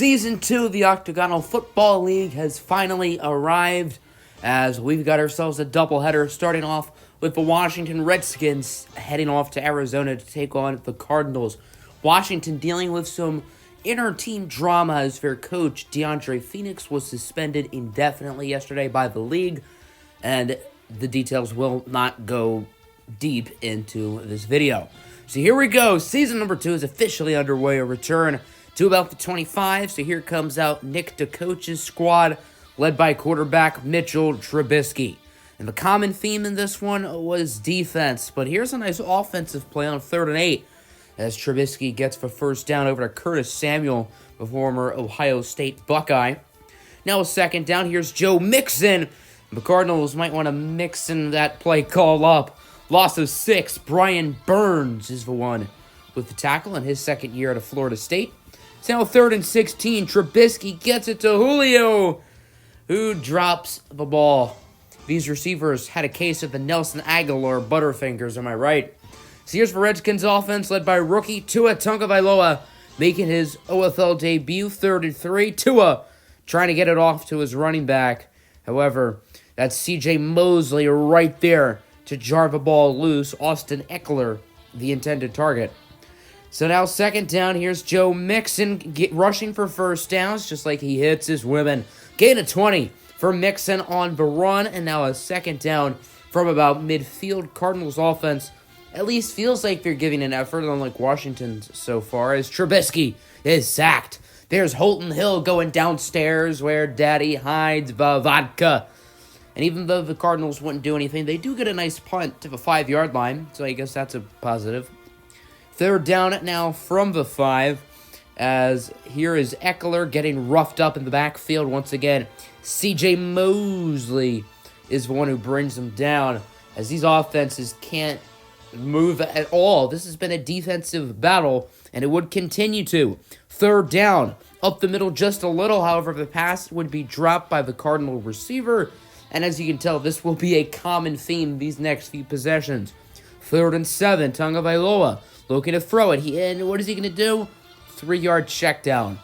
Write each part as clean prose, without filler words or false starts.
Season 2 of the Octagonal Football League has finally arrived as we've got ourselves a doubleheader starting off with the Washington Redskins heading off to Arizona to take on the Cardinals. Washington dealing with some inter-team drama as their coach DeAndre Phoenix was suspended indefinitely yesterday by the league, and the details will not go deep into this video. So here we go. Season number 2 is officially underway. A return to about the 25. So here comes out Nick DeCoach's squad, led by quarterback Mitchell Trubisky. And the common theme in this one was defense. But here's a nice offensive play on 3rd and 8 as Trubisky gets the first down over to Curtis Samuel, the former Ohio State Buckeye. Now a 2nd down. Here's Joe Mixon. The Cardinals might want to mix in that play call up. Loss of 6. Brian Burns is the one with the tackle in his 2nd year at Florida State. It's now 3rd and 16. Trubisky gets it to Julio, who drops the ball. These receivers had a case of the Nelson Aguilar Butterfingers, am I right? So here's the Redskins offense, led by rookie Tua Tagovailoa, making his OFL debut. 3rd and 3. Tua trying to get it off to his running back. However, that's C.J. Mosley right there to jar the ball loose. Austin Eckler, the intended target. So now 2nd down. Here's Joe Mixon rushing for first downs, just like he hits his women. Gain of 20 for Mixon on the run, and now a 2nd down from about midfield. Cardinals offense at least feels like they're giving an effort, unlike Washington's so far, as Trubisky is sacked. There's Holton Hill going downstairs where Daddy hides the vodka. And even though the Cardinals wouldn't do anything, they do get a nice punt to the 5-yard line, so I guess that's a positive. 3rd down now from the 5, as here is Eckler getting roughed up in the backfield once again. C.J. Mosley is the one who brings them down, as these offenses can't move at all. This has been a defensive battle, and it would continue to. 3rd down, up the middle just a little. However, the pass would be dropped by the Cardinal receiver, and as you can tell, this will be a common theme these next few possessions. 3rd and 7, Tagovailoa looking to throw it. And what is he going to do? 3-yard check down.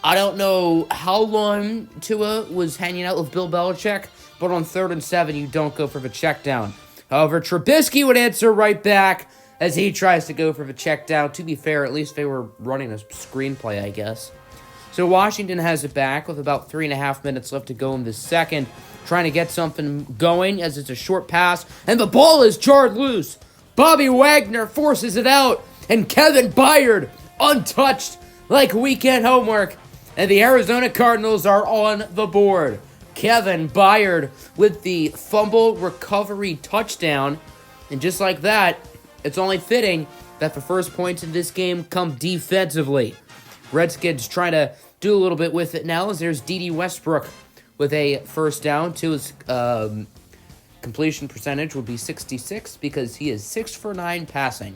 I don't know how long Tua was hanging out with Bill Belichick, but on 3rd and 7, you don't go for the check down. However, Trubisky would answer right back as he tries to go for the check down. To be fair, at least they were running a screenplay, I guess. So Washington has it back with about 3.5 minutes left to go in the second, trying to get something going as it's a short pass, and the ball is jarred loose. Bobby Wagner forces it out, and Kevin Byard untouched like weekend homework, and the Arizona Cardinals are on the board. Kevin Byard with the fumble recovery touchdown, and just like that, it's only fitting that the first points in this game come defensively. Redskins trying to do a little bit with it now as there's D.D. Westbrook with a first down. To his completion percentage would be 66 because he is 6 for 9 passing.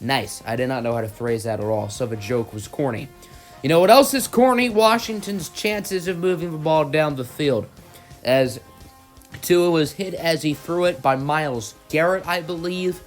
Nice. I did not know how to phrase that at all, so the joke was corny. You know what else is corny? Washington's chances of moving the ball down the field, as Tua was hit as he threw it by Myles Garrett, I believe.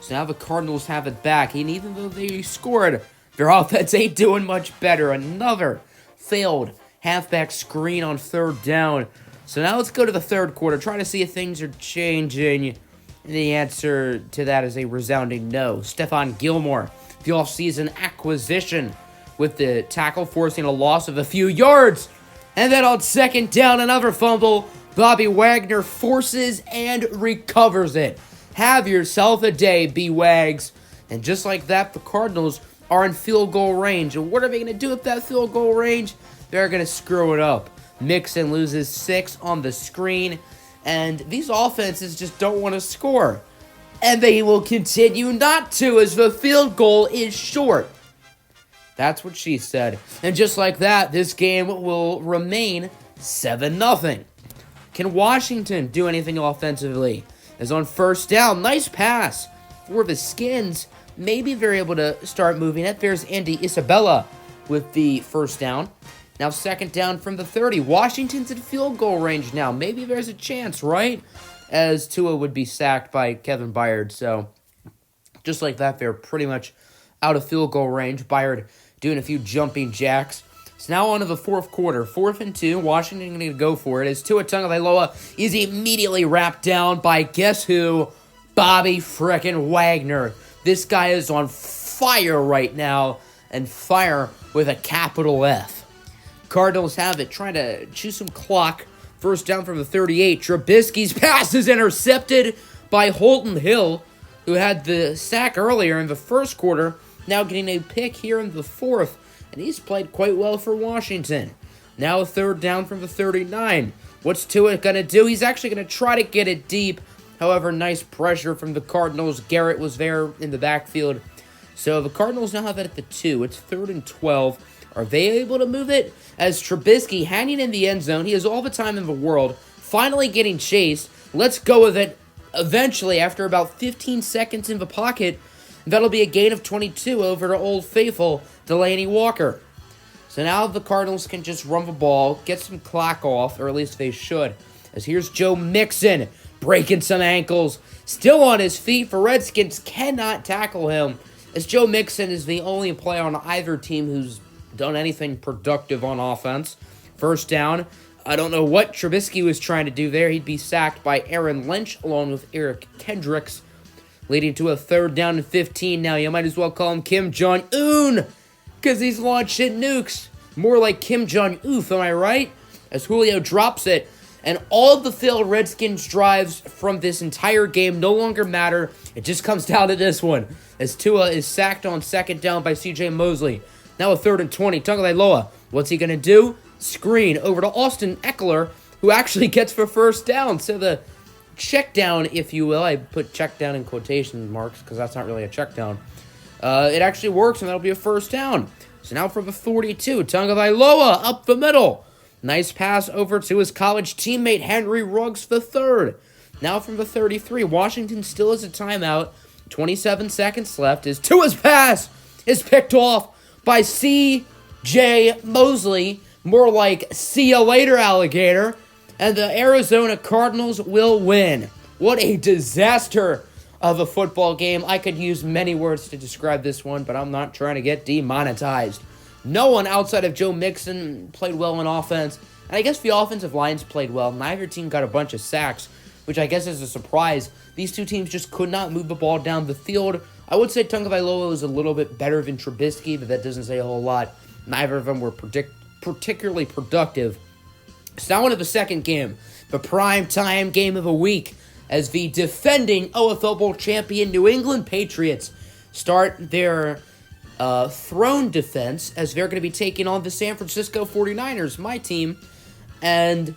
So now the Cardinals have it back, and even though they scored, their offense ain't doing much better. Another failed halfback screen on 3rd down. So now let's go to the 3rd quarter, try to see if things are changing. And the answer to that is a resounding no. Stephon Gilmore, the offseason acquisition, with the tackle forcing a loss of a few yards. And then on 2nd down, another fumble. Bobby Wagner forces and recovers it. Have yourself a day, B-Wags. And just like that, the Cardinals are in field goal range. And what are they going to do with that field goal range? They're going to screw it up. Mixon loses 6 on the screen. And these offenses just don't want to score. And they will continue not to as the field goal is short. That's what she said. And just like that, this game will remain 7-0. Can Washington do anything offensively? As on 1st down, nice pass for the Skins. Maybe they're able to start moving it. There's Andy Isabella with the first down. Now 2nd down from the 30. Washington's in field goal range now. Maybe there's a chance, right? As Tua would be sacked by Kevin Byard. So just like that, they're pretty much out of field goal range. Byard doing a few jumping jacks. So now on to the fourth quarter. 4th and 2. Washington going to go for it as Tua Tagovailoa is immediately wrapped down by guess who? Bobby frickin' Wagner. This guy is on fire right now, and fire with a capital F. Cardinals have it, trying to chew some clock. First down from the 38. Trubisky's pass is intercepted by Holton Hill, who had the sack earlier in the first quarter, now getting a pick here in the fourth, and he's played quite well for Washington. Now a third down from the 39. What's Tua going to do? He's actually going to try to get it deep. However, nice pressure from the Cardinals. Garrett was there in the backfield. So the Cardinals now have it at the 2. It's 3rd and 12. Are they able to move it? As Trubisky hanging in the end zone. He has all the time in the world. Finally getting chased. Let's go with it. Eventually, after about 15 seconds in the pocket, that'll be a gain of 22 over to Old Faithful, Delaney Walker. So now the Cardinals can just run the ball, get some clock off, or at least they should. As here's Joe Mixon, breaking some ankles. Still on his feet for Redskins, cannot tackle him. As Joe Mixon is the only player on either team who's done anything productive on offense. First down. I don't know what Trubisky was trying to do there. He'd be sacked by Aaron Lynch along with Eric Kendricks, leading to a 3rd down and 15. Now you might as well call him Kim Jong-un, because he's launching nukes. More like Kim Jong-oof, am I right? As Julio drops it, and all of the failed Redskins drives from this entire game no longer matter. It just comes down to this one, as Tua is sacked on 2nd down by C.J. Mosley. Now a 3rd and 20. Tagovailoa, what's he going to do? Screen over to Austin Eckler, who actually gets for first down. So the check down, if you will, I put check down in quotation marks because that's not really a check down. It actually works, and that'll be a first down. So now for the 42, Tagovailoa up the middle. Nice pass over to his college teammate, Henry Ruggs III. Now from the 33, Washington still has a timeout. 27 seconds left as Tua's pass is picked off by C.J. Mosley. More like, see ya later, alligator. And the Arizona Cardinals will win. What a disaster of a football game. I could use many words to describe this one, but I'm not trying to get demonetized. No one outside of Joe Mixon played well on offense. And I guess the offensive lines played well. Neither team got a bunch of sacks, which I guess is a surprise. These two teams just could not move the ball down the field. I would say Tagovailoa was a little bit better than Trubisky, but that doesn't say a whole lot. Neither of them were particularly productive. So now into the second game, the prime time game of the week, as the defending OFL Bowl champion New England Patriots start their throne defense, as they're going to be taking on the San Francisco 49ers, my team. And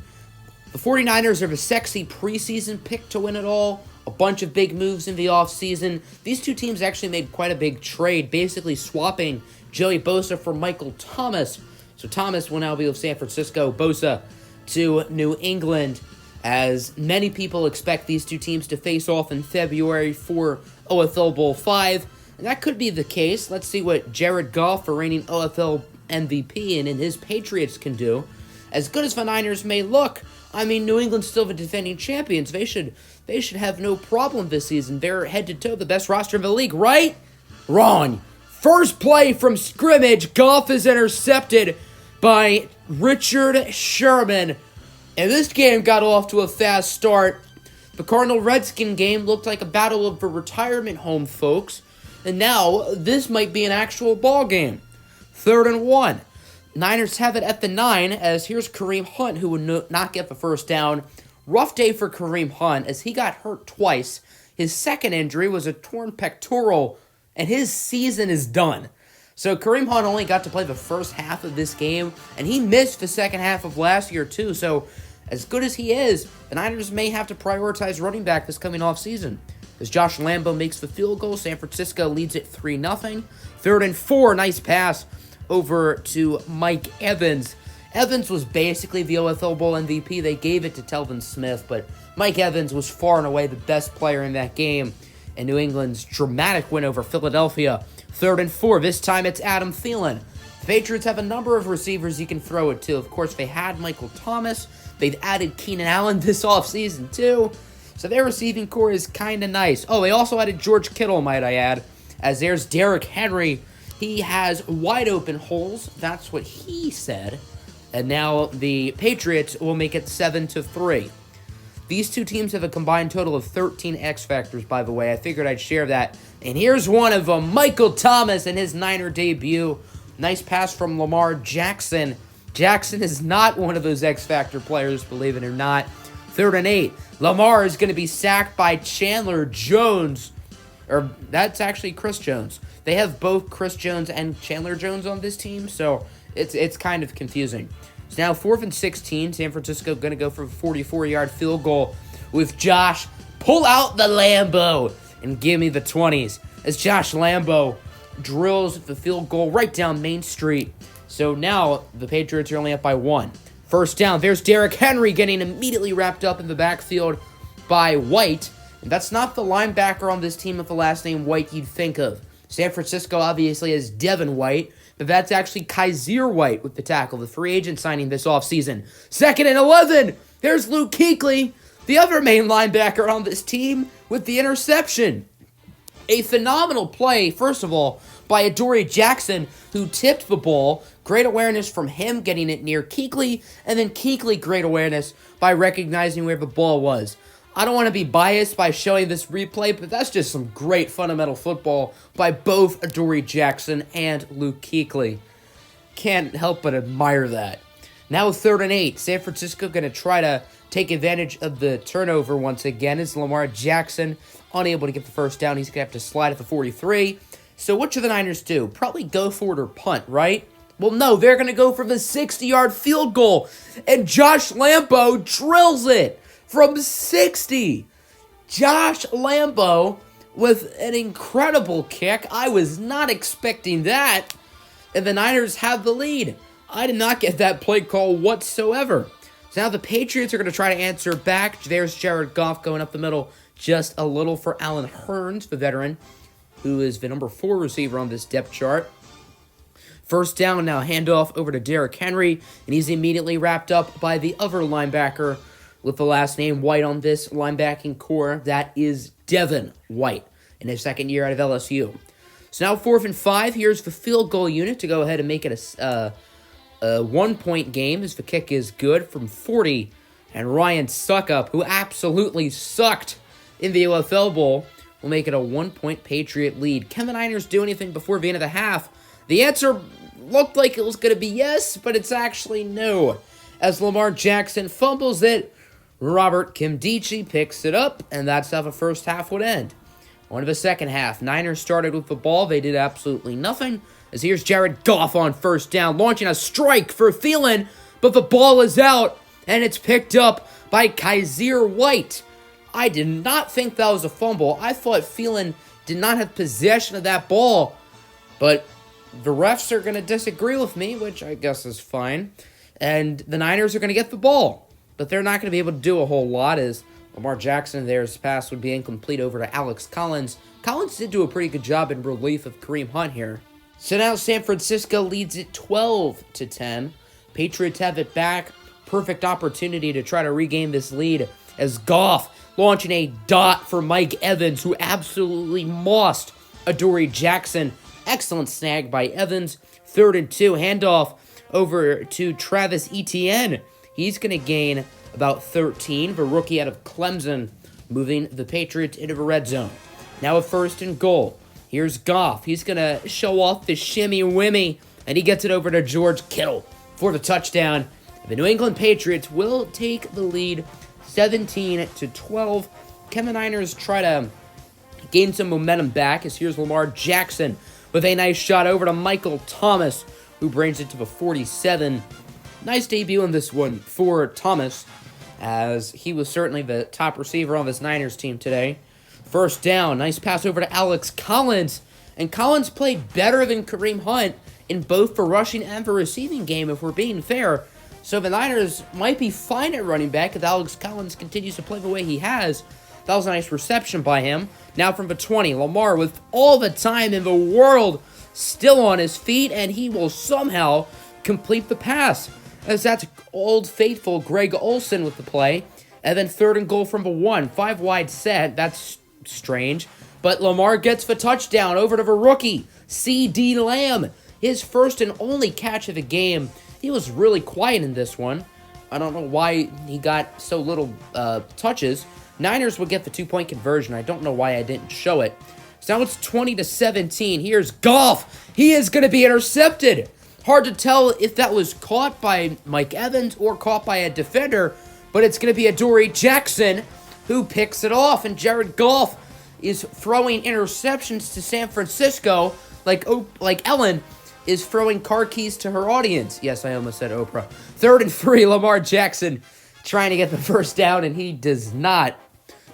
the 49ers are the sexy preseason pick to win it all. A bunch of big moves in the offseason. These two teams actually made quite a big trade, basically swapping Joey Bosa for Michael Thomas. So Thomas will now be with San Francisco, Bosa to New England, as many people expect these two teams to face off in February for OFL Bowl 5. And that could be the case. Let's see what Jared Goff, the reigning OFL MVP, and his Patriots can do. As good as the Niners may look, I mean, New England's still the defending champions. They should have no problem this season. They're head-to-toe the best roster in the league, right? Wrong. First play from scrimmage, Goff is intercepted by Richard Sherman. And this game got off to a fast start. The Cardinal-Redskin game looked like a battle of the retirement home, folks. And now, this might be an actual ball game. 3rd and 1. Niners have it at the 9, as here's Kareem Hunt, who would not get the first down. Rough day for Kareem Hunt, as he got hurt twice. His second injury was a torn pectoral, and his season is done. So Kareem Hunt only got to play the first half of this game, and he missed the second half of last year too. So as good as he is, the Niners may have to prioritize running back this coming off season. As Josh Lambo makes the field goal, San Francisco leads it 3-0. 3rd and 4, nice pass over to Mike Evans. Evans was basically the OFL Bowl MVP. They gave it to Telvin Smith, but Mike Evans was far and away the best player in that game. And New England's dramatic win over Philadelphia. 3rd and 4, this time it's Adam Thielen. The Patriots have a number of receivers you can throw it to. Of course, they had Michael Thomas. They've added Keenan Allen this offseason too. So their receiving core is kind of nice. Oh, they also added George Kittle, might I add. As there's Derrick Henry He has wide open holes. That's what he said. And now the Patriots will make it 7-3. These two teams have a combined total of 13 X Factors, by the way. I figured I'd share that. And here's one of them, Michael Thomas in his Niner debut. Nice pass from Lamar Jackson. Jackson is not one of those X Factor players, believe it or not. 3rd and 8. Lamar is going to be sacked by Chandler Jones. Or that's actually Chris Jones. They have both Chris Jones and Chandler Jones on this team, so it's kind of confusing. It's now 4th and 16. San Francisco going to go for a 44-yard field goal with Josh. Pull out the Lambo and give me the 20s. As Josh Lambo drills the field goal right down Main Street. So now the Patriots are only up by 1. First down. There's Derrick Henry getting immediately wrapped up in the backfield by White. And that's not the linebacker on this team with the last name White you'd think of. San Francisco obviously has Devin White, but that's actually Kaiser White with the tackle, the free agent signing this offseason. 2nd and 11. There's Luke Kuechly, the other main linebacker on this team, with the interception. A phenomenal play, first of all, by Adoree Jackson, who tipped the ball. Great awareness from him getting it near Kuechly, and then Kuechly great awareness by recognizing where the ball was. I don't want to be biased by showing this replay, but that's just some great fundamental football by both Adoree Jackson and Luke Kuechly. Can't help but admire that. Now 3rd and 8. San Francisco going to try to take advantage of the turnover once again. As Lamar Jackson unable to get the first down. He's going to have to slide at the 43. So what should the Niners do? Probably go for it or punt, right? Well, no, they're going to go for the 60-yard field goal. And Josh Lambo drills it from 60. Josh Lambo with an incredible kick. I was not expecting that. And the Niners have the lead. I did not get that play call whatsoever. So now the Patriots are going to try to answer back. There's Jared Goff going up the middle just a little for Allen Hurns, the veteran, who is the number 4 receiver on this depth chart. First down now, handoff over to Derrick Henry, and he's immediately wrapped up by the other linebacker with the last name White on this linebacking core. That is Devin White in his second year out of LSU. So now 4th and 5. Here's the field goal unit to go ahead and make it a 1-point game as the kick is good from 40. And Ryan Suckup, who absolutely sucked in the OFL Bowl, will make it a 1-point Patriot lead. Can the Niners do anything before the end of the half? The answer looked like it was going to be yes, but it's actually no. As Lamar Jackson fumbles it, Robert Kimdichie picks it up, and that's how the first half would end. On to the second half. Niners started with the ball. They did absolutely nothing. As here's Jared Goff on first down, launching a strike for Thielen, but the ball is out, and it's picked up by Kaiser White. I did not think that was a fumble. I thought Thielen did not have possession of that ball, but the refs are going to disagree with me, which I guess is fine, and the Niners are going to get the ball, but they're not going to be able to do a whole lot as Lamar Jackson, there's pass would be incomplete over to Alex Collins. Collins did do a pretty good job in relief of Kareem Hunt here. So now San Francisco leads it 12-10. Patriots have it back. Perfect opportunity to try to regain this lead as Goff launching a dot for Mike Evans, who absolutely mossed Adoree Jackson. Excellent snag by Evans. 3rd and 2, handoff over to Travis Etienne. He's going to gain about 13, the rookie out of Clemson, moving the Patriots into the red zone. Now a 1st and goal. Here's Goff. He's going to show off the shimmy-wimmy, and he gets it over to George Kittle for the touchdown. The New England Patriots will take the lead 17-12. Can the Niners try to gain some momentum back? As here's Lamar Jackson with a nice shot over to Michael Thomas, who brings it to the 47. Nice debut in this one for Thomas, as he was certainly the top receiver on this Niners team today. First down, nice pass over to Alex Collins, and Collins played better than Kareem Hunt in both the rushing and the receiving game, if we're being fair. So the Niners might be fine at running back if Alex Collins continues to play the way he has. That was a nice reception by him. Now from the 20, Lamar with all the time in the world still on his feet, and he will somehow complete the pass, as that's old faithful Greg Olsen with the play. And then 3rd and goal from the 1. 5 wide set. That's strange. But Lamar gets the touchdown over to the rookie, C.D. Lamb. His first and only catch of the game. He was really quiet in this one. I don't know why he got so little touches. Niners would get the 2-point conversion. I don't know why I didn't show it. So now it's 20-17. Here's Goff. He is going to be intercepted. Hard to tell if that was caught by Mike Evans or caught by a defender, but it's going to be Adoree Jackson who picks it off. And Jared Goff is throwing interceptions to San Francisco like Ellen is throwing car keys to her audience. Yes, I almost said Oprah. 3rd and 3, Lamar Jackson trying to get the first down, and he does not.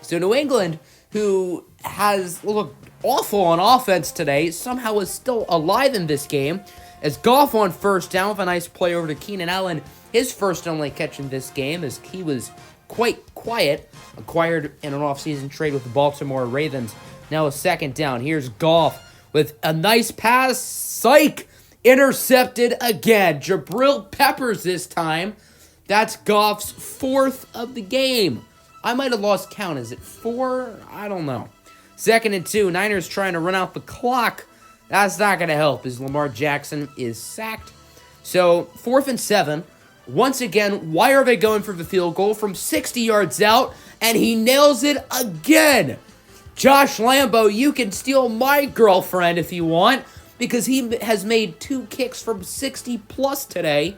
So New England, who has looked awful on offense today, somehow is still alive in this game. As Goff on first down with a nice play over to Keenan Allen, his first and only catch in this game, as he was quite quiet, acquired in an offseason trade with the Baltimore Ravens. Now a second down. Here's Goff with a nice pass. Psych! Intercepted again. Jabril Peppers this time. That's Goff's 4th of the game. I might have lost count. Is it 4? I don't know. 2nd and 2. Niners trying to run out the clock. That's not going to help as Lamar Jackson is sacked. So 4th and 7. Once again, why are they going for the field goal from 60 yards out? And he nails it again. Josh Lambo, you can steal my girlfriend if you want, because he has made 2 kicks from 60 plus today.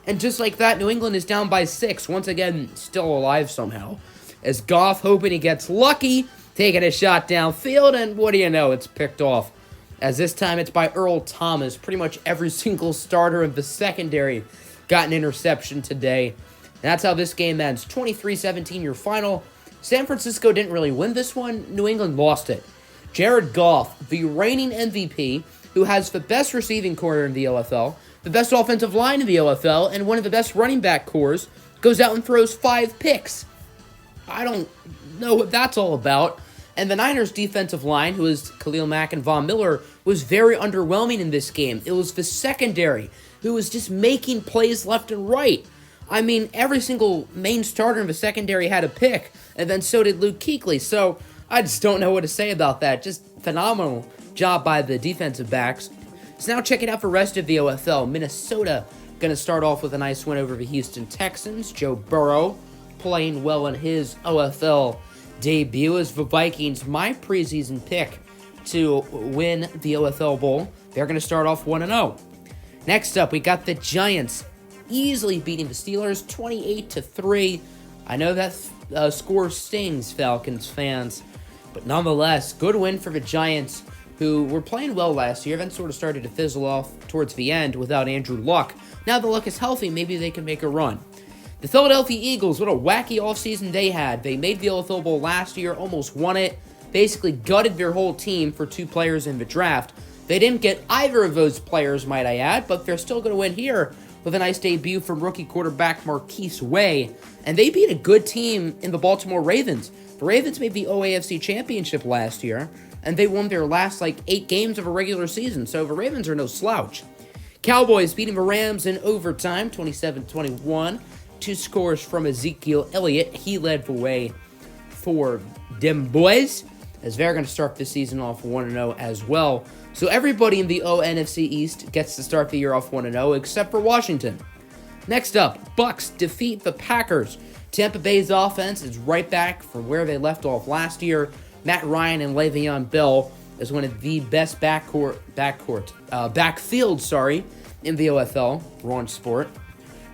And just like that, New England is down by 6. Once again, still alive somehow. As Goff, hoping he gets lucky, taking a shot downfield, and what do you know, it's picked off. As this time it's by Earl Thomas. Pretty much every single starter of the secondary got an interception today. And that's how this game ends. 23-17 your final. San Francisco didn't really win this one. New England lost it. Jared Goff, the reigning MVP, who has the best receiving corps in the OFL, the best offensive line in the OFL, and one of the best running back corps, goes out and throws 5 picks. I don't know what that's all about. And the Niners' defensive line, who is Khalil Mack and Von Miller, was very underwhelming in this game. It was the secondary who was just making plays left and right. I mean, every single main starter in the secondary had a pick, and then so did Luke Kuechly. So I just don't know what to say about that. Just phenomenal job by the defensive backs. So now checking out the rest of the OFL. Minnesota going to start off with a nice win over the Houston Texans. Joe Burrow playing well in his OFL debut as the Vikings, my preseason pick to win the OFL Bowl. They're going to start off 1-0. Next up, we got the Giants easily beating the Steelers 28-3. I know that score stings, Falcons fans, but nonetheless, good win for the Giants, who were playing well last year, then sort of started to fizzle off towards the end without Andrew Luck. Now that Luck is healthy, maybe they can make a run. The Philadelphia Eagles, what a wacky offseason they had. They made the OFL Bowl last year, almost won it, basically gutted their whole team for 2 players in the draft. They didn't get either of those players, might I add, but they're still going to win here with a nice debut from rookie quarterback Marquise Way. And they beat a good team in the Baltimore Ravens. The Ravens made the OAFC Championship last year, and they won their last, 8 games of a regular season, so the Ravens are no slouch. Cowboys beating the Rams in overtime, 27-21. 2 scores from Ezekiel Elliott. He led the way for them boys, as they're going to start this season off 1-0 as well. So everybody in the NFC East gets to start the year off 1-0, except for Washington. Next up, Bucks defeat the Packers. Tampa Bay's offense is right back from where they left off last year. Matt Ryan and Le'Veon Bell is one of the best backfield, in the OFL. Wrong sport.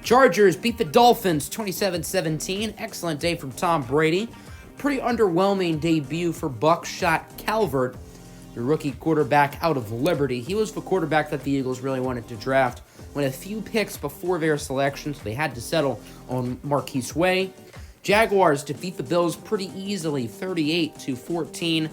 Chargers beat the Dolphins 27-17. Excellent day from Tom Brady. Pretty underwhelming debut for Buckshot Calvert, the rookie quarterback out of Liberty. He was the quarterback that the Eagles really wanted to draft. Went a few picks before their selection, so they had to settle on Marquise Way. Jaguars defeat the Bills pretty easily, 38-14.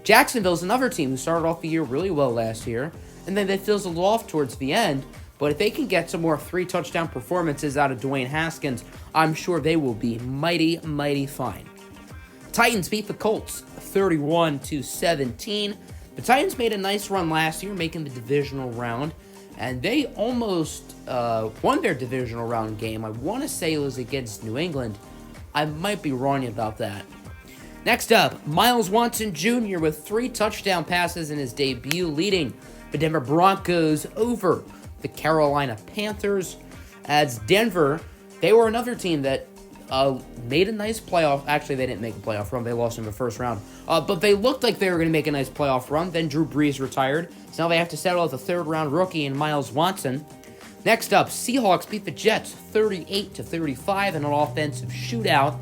Jacksonville's another team who started off the year really well last year, and then they fizzled off towards the end. But if they can get some more 3-touchdown performances out of Dwayne Haskins, I'm sure they will be mighty, mighty fine. Titans beat the Colts 31-17. The Titans made a nice run last year, making the divisional round, and they almost won their divisional round game. I want to say it was against New England. I might be wrong about that. Next up, Miles Watson Jr. with 3 touchdown passes in his debut, leading the Denver Broncos over the Carolina Panthers. As Denver, they were another team that made a nice playoff. Actually, they didn't make a playoff run. They lost in the first round. But they looked like they were going to make a nice playoff run. Then Drew Brees retired. So now they have to settle with a third-round rookie in Miles Watson. Next up, Seahawks beat the Jets 38-35 in an offensive shootout,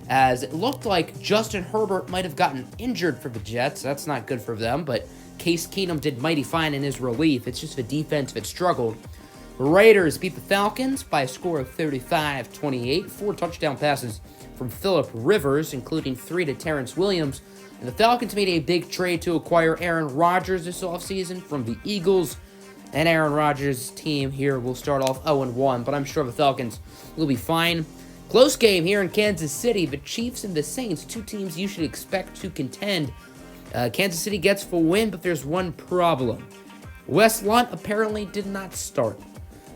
as it looked like Justin Herbert might have gotten injured for the Jets. That's not good for them, but Case Keenum did mighty fine in his relief. It's just the defense that struggled. Raiders beat the Falcons by a score of 35-28. 4 touchdown passes from Phillip Rivers, including 3 to Terrence Williams. And the Falcons made a big trade to acquire Aaron Rodgers this offseason from the Eagles. And Aaron Rodgers' team here will start off 0-1, but I'm sure the Falcons will be fine. Close game here in Kansas City. The Chiefs and the Saints, 2 teams you should expect to contend. Kansas City gets the win, but there's one problem. Wes Lunt apparently did not start.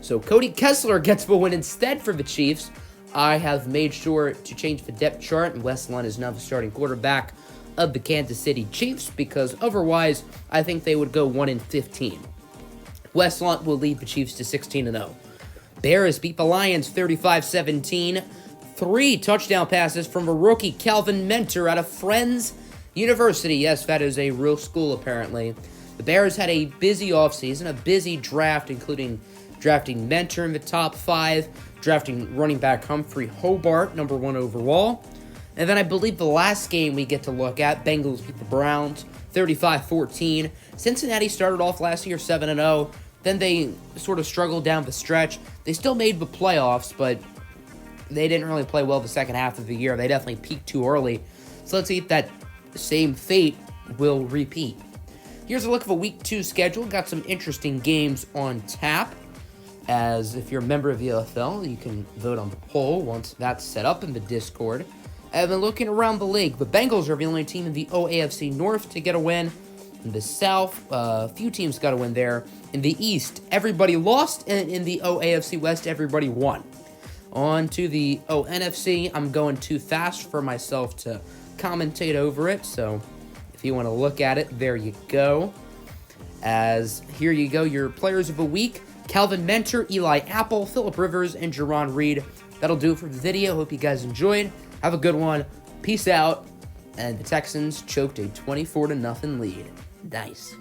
So Cody Kessler gets the win instead for the Chiefs. I have made sure to change the depth chart, and Wes Lunt is now the starting quarterback of the Kansas City Chiefs, because otherwise I think they would go 1-15. Wes Lunt will lead the Chiefs to 16-0. Bears beat the Lions 35-17. 3 touchdown passes from a rookie, Calvin Mentor, out of Friends University. Yes, that is a real school, apparently. The Bears had a busy offseason, a busy draft, including drafting Mentor in the top 5, drafting running back Humphrey Hobart, number 1 overall. And then I believe the last game we get to look at, Bengals beat the Browns 35-14. Cincinnati started off last year 7-0. Then they sort of struggled down the stretch. They still made the playoffs, but they didn't really play well the second half of the year. They definitely peaked too early. So let's see if that same fate will repeat. Here's a look of a Week 2 schedule. Got some interesting games on tap. As if you're a member of the OFL, you can vote on the poll once that's set up in the Discord. And then looking around the league, the Bengals are the only team in the OAFC North to get a win. In the South, a few teams got a win there. In the East, everybody lost, and in the OAFC West, everybody won. On to the NFC, I'm going too fast for myself to commentate over it, so if you want to look at it, there you go. As here you go, your players of the week: Calvin Mentor, Eli Apple, Phillip Rivers, and Jerron Reed. That'll do it for the video. Hope you guys enjoyed. Have a good one. Peace out. And the Texans choked a 24-0 lead. Nice.